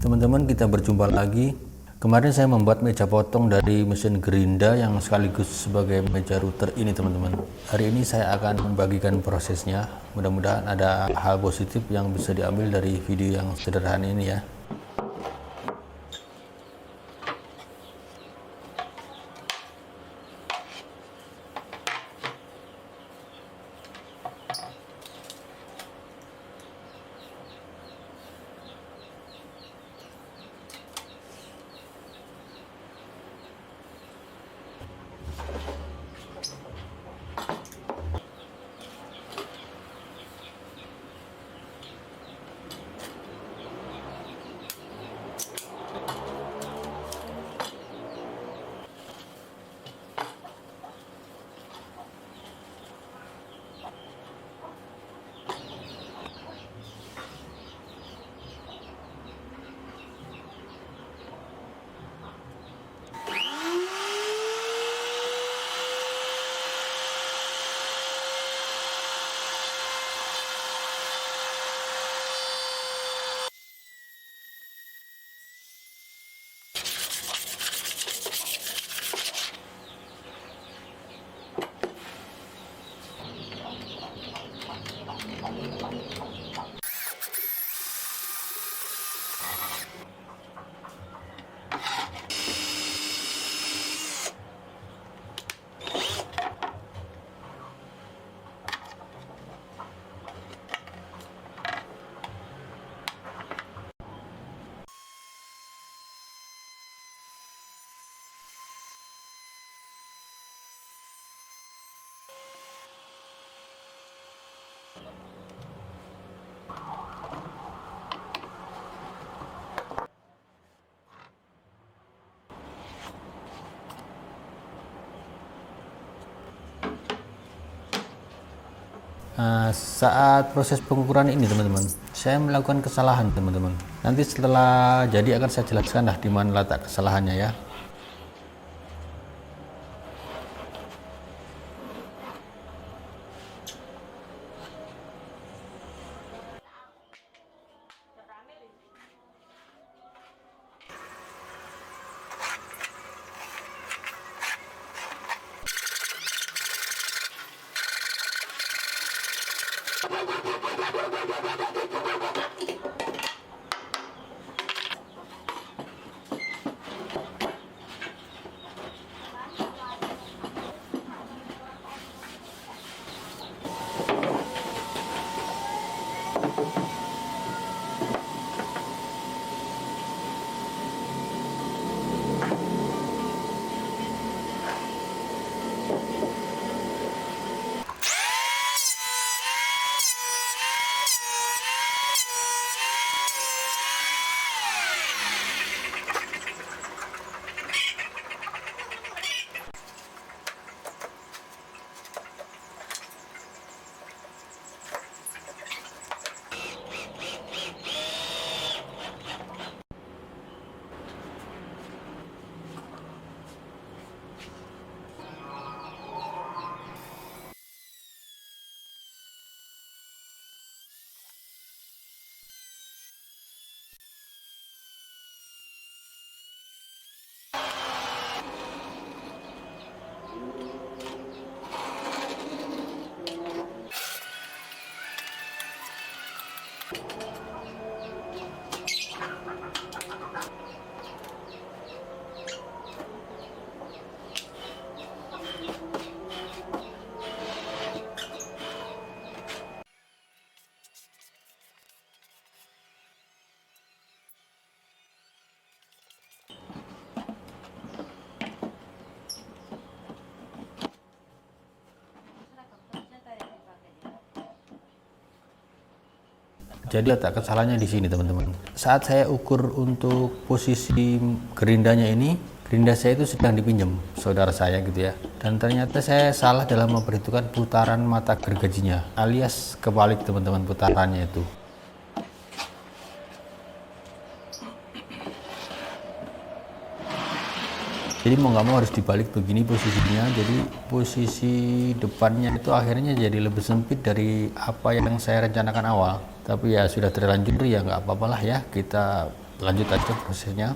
Teman-teman, kita berjumpa lagi. Kemarin saya membuat meja potong dari mesin gerinda yang sekaligus sebagai meja router ini, teman-teman. Hari ini saya akan membagikan prosesnya. Mudah-mudahan ada hal positif yang bisa diambil dari video yang sederhana ini ya. Saat proses pengukuran ini, teman-teman, saya melakukan kesalahan, teman-teman. Nanti setelah jadi akan saya jelaskan di mana letak kesalahannya ya. Jadi letak kesalahannya di sini, teman-teman. Saat saya ukur untuk posisi gerindanya ini, gerinda saya itu sedang dipinjam saudara saya gitu ya. Dan ternyata saya salah dalam memperhitungkan putaran mata gergajinya, alias kebalik, teman-teman, putarannya itu. Jadi mau nggak mau harus dibalik begini posisinya. Jadi posisi depannya itu akhirnya jadi lebih sempit dari apa yang saya rencanakan awal. Tapi ya sudah terlanjur, ya nggak apa-apalah ya, kita Lanjut aja prosesnya.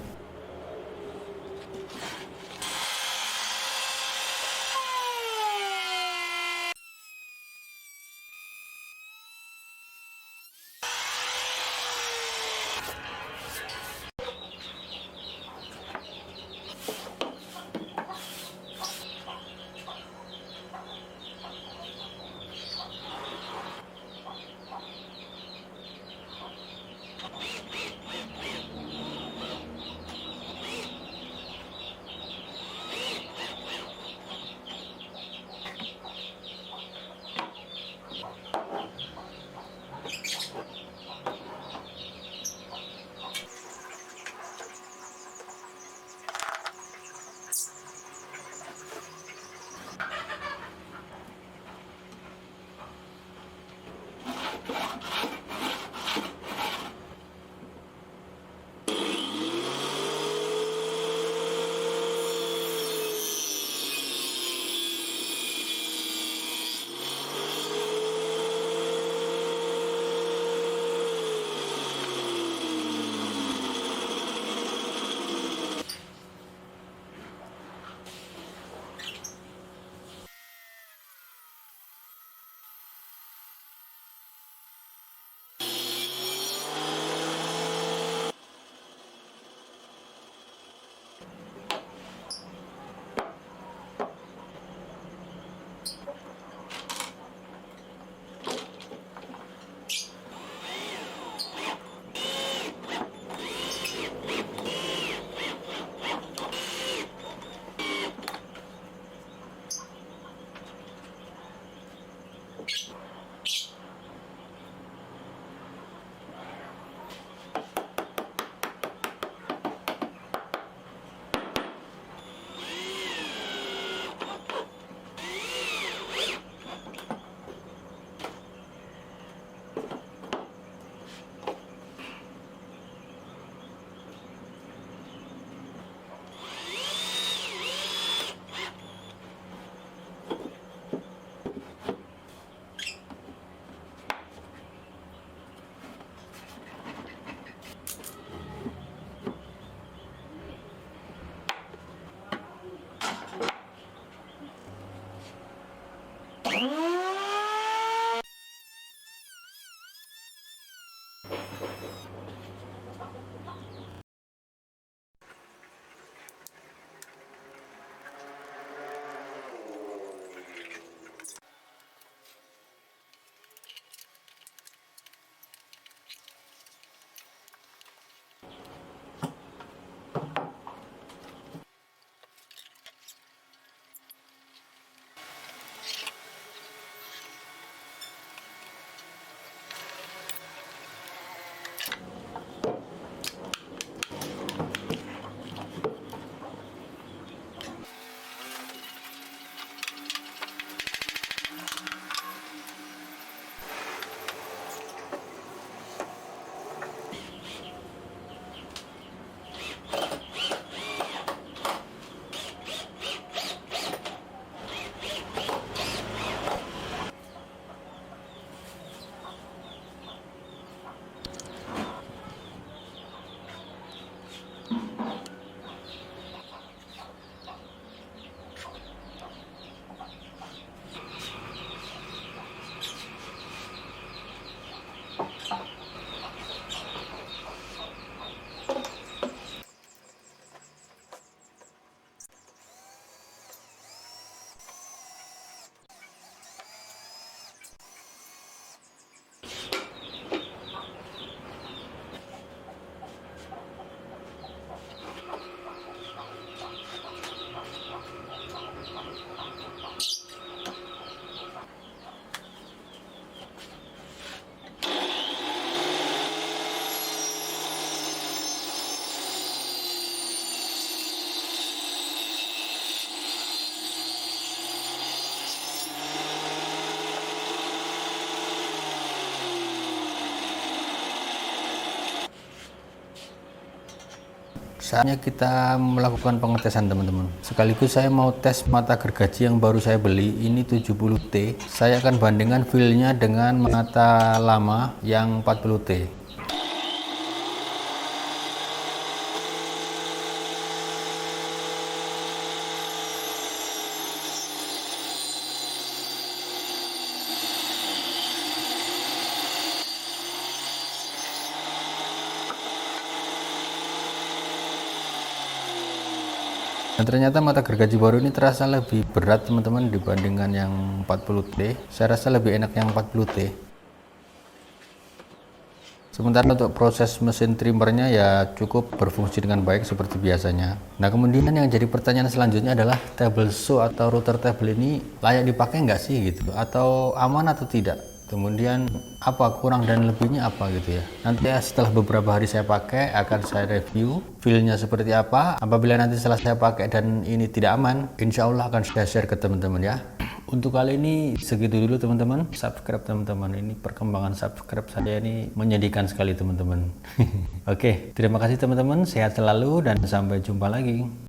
Saatnya kita melakukan pengetesan teman-teman. Sekaligus saya mau tes mata gergaji yang baru saya beli, ini 70T. Saya akan bandingkan feel-nya dengan mata lama yang 40T. Dan ternyata mata gergaji baru ini terasa lebih berat teman-teman dibandingkan yang 40T. Saya rasa lebih enak yang 40T. Sementara untuk proses mesin trimmernya ya cukup berfungsi dengan baik seperti biasanya. Nah kemudian yang jadi pertanyaan selanjutnya adalah table saw atau router table ini layak dipakai nggak sih gitu, atau aman atau tidak. Kemudian apa kurang dan lebihnya apa gitu ya. Nanti setelah beberapa hari saya pakai akan saya review feel-nya seperti apa. Apabila nanti setelah saya pakai dan ini tidak aman, insya Allah akan saya share ke teman-teman ya. Untuk kali ini segitu dulu teman-teman. Subscribe teman-teman, ini perkembangan subscribe saya ini menyedihkan sekali teman-teman. Oke, terima kasih teman-teman, sehat selalu dan sampai jumpa lagi.